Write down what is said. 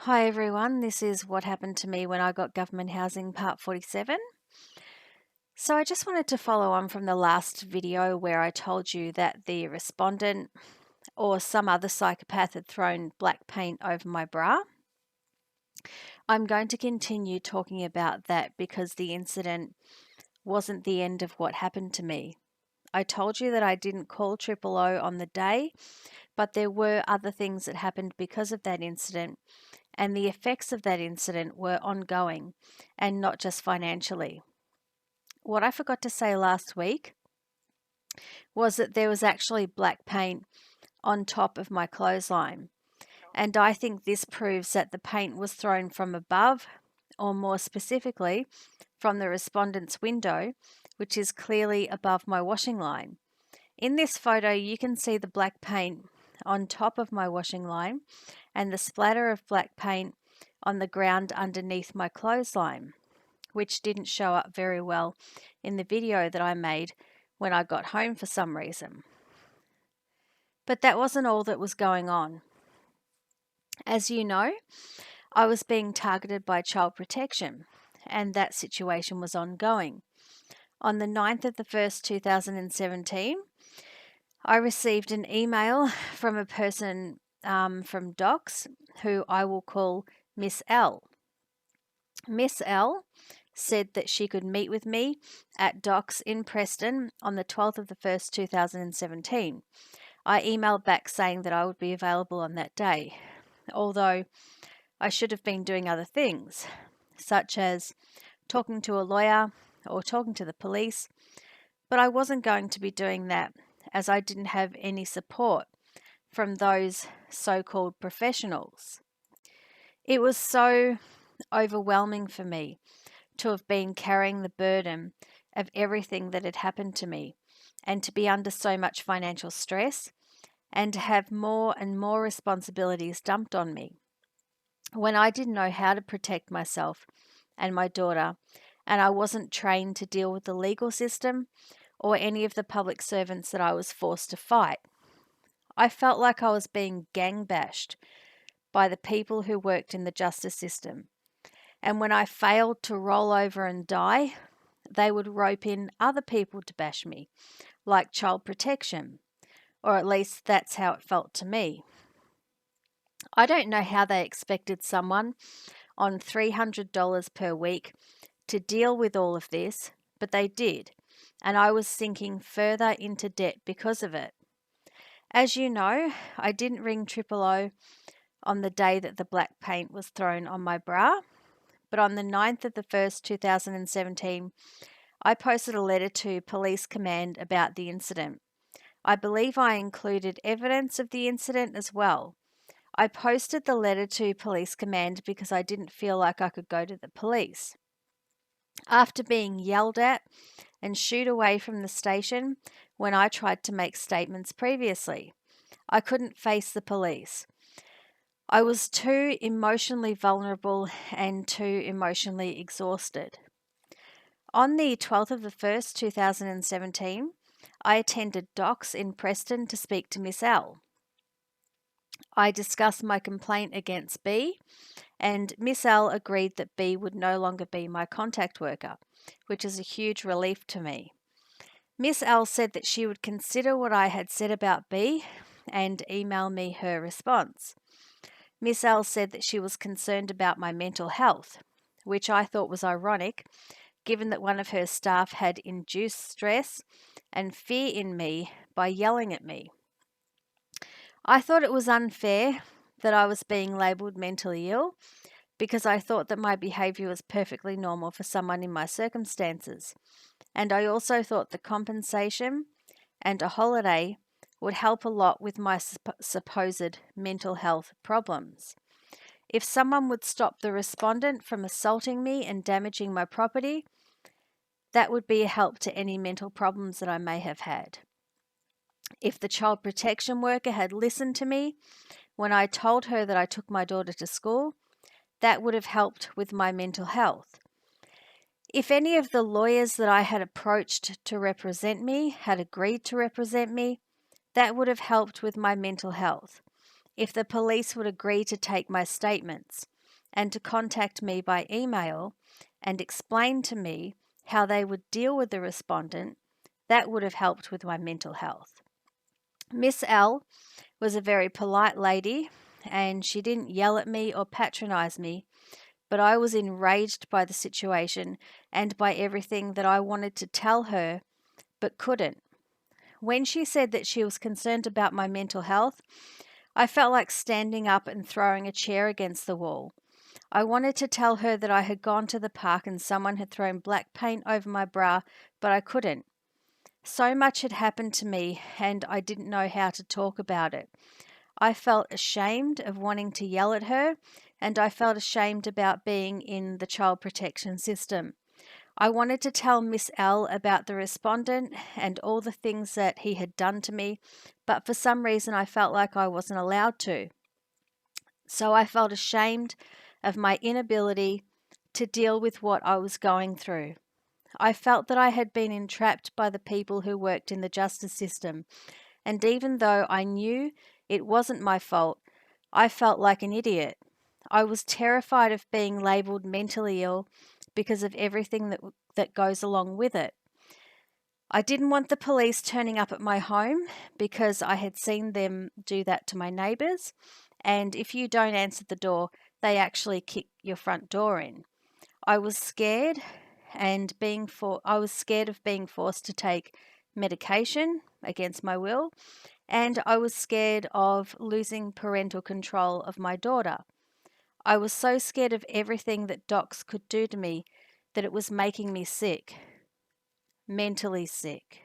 Hi everyone, this is what happened to me when I got government housing part 47. So I just wanted to follow on from the last video where I told you that the respondent or some other psychopath had thrown black paint over my bra. I'm going to continue talking about that because the incident wasn't the end of what happened to me. I told you that I didn't call Triple O on the day, but there were other things that happened because of that incident, and the effects of that incident were ongoing and not just financially. What I forgot to say last week was that there was actually black paint on top of my clothesline, and I think this proves that the paint was thrown from above, or more specifically, from the respondent's window, which is clearly above my washing line. In this photo, you can see the black paint on top of my washing line and the splatter of black paint on the ground underneath my clothesline, which didn't show up very well in the video that I made when I got home for some reason. But that wasn't all that was going on. As you know, I was being targeted by Child Protection, and that situation was ongoing. On the 9th of the 1st, 2017, I received an email from a person from Docs who I will call Miss L. Miss L said that she could meet with me at Docs in Preston on the 12th of the 1st, 2017. I emailed back saying that I would be available on that day, although I should have been doing other things, such as talking to a lawyer or talking to the police, but I wasn't going to be doing that as I didn't have any support from those so-called professionals. It was so overwhelming for me to have been carrying the burden of everything that had happened to me and to be under so much financial stress and to have more and more responsibilities dumped on me when I didn't know how to protect myself and my daughter, and I wasn't trained to deal with the legal system or any of the public servants that I was forced to fight. I felt like I was being gang bashed by the people who worked in the justice system. And when I failed to roll over and die, they would rope in other people to bash me, like Child Protection, or at least that's how it felt to me. I don't know how they expected someone on $300 per week to deal with all of this, but they did, and I was sinking further into debt because of it. As you know, I didn't ring Triple O on the day that the black paint was thrown on my bra, but on the 9th of the 1st, 2017, I posted a letter to Police Command about the incident. I believe I included evidence of the incident as well. I posted the letter to Police Command because I didn't feel like I could go to the police. After being yelled at and shooed away from the station when I tried to make statements previously, I couldn't face the police. I was too emotionally vulnerable and too emotionally exhausted. On the 12th of the 1st, 2017, I attended Docs in Preston to speak to Miss L. I discussed my complaint against B, and Miss L agreed that B would no longer be my contact worker, which is a huge relief to me. Miss L said that she would consider what I had said about B and email me her response. Miss L said that she was concerned about my mental health, which I thought was ironic, given that one of her staff had induced stress and fear in me by yelling at me. I thought it was unfair that I was being labelled mentally ill because I thought that my behaviour was perfectly normal for someone in my circumstances, and I also thought the compensation and a holiday would help a lot with my supposed mental health problems. If someone would stop the respondent from assaulting me and damaging my property, that would be a help to any mental problems that I may have had. If the child protection worker had listened to me when I told her that I took my daughter to school, that would have helped with my mental health. If any of the lawyers that I had approached to represent me had agreed to represent me, that would have helped with my mental health. If the police would agree to take my statements, and to contact me by email and explain to me how they would deal with the respondent, that would have helped with my mental health. Miss L was a very polite lady and she didn't yell at me or patronize me, but I was enraged by the situation and by everything that I wanted to tell her but couldn't. When she said that she was concerned about my mental health, I felt like standing up and throwing a chair against the wall. I wanted to tell her that I had gone to the park and someone had thrown black paint over my bra, but I couldn't. So much had happened to me and I didn't know how to talk about it. I felt ashamed of wanting to yell at her, and I felt ashamed about being in the child protection system. I wanted to tell Miss L about the respondent and all the things that he had done to me, but for some reason I felt like I wasn't allowed to. So I felt ashamed of my inability to deal with what I was going through. I felt that I had been entrapped by the people who worked in the justice system, and even though I knew it wasn't my fault, I felt like an idiot. I was terrified of being labelled mentally ill because of everything that goes along with it. I didn't want the police turning up at my home because I had seen them do that to my neighbours, and if you don't answer the door, they actually kick your front door in. I was scared I was scared of being forced to take medication against my will, and I was scared of losing parental control of my daughter. I was so scared of everything that docs could do to me that it was making me sick, mentally sick.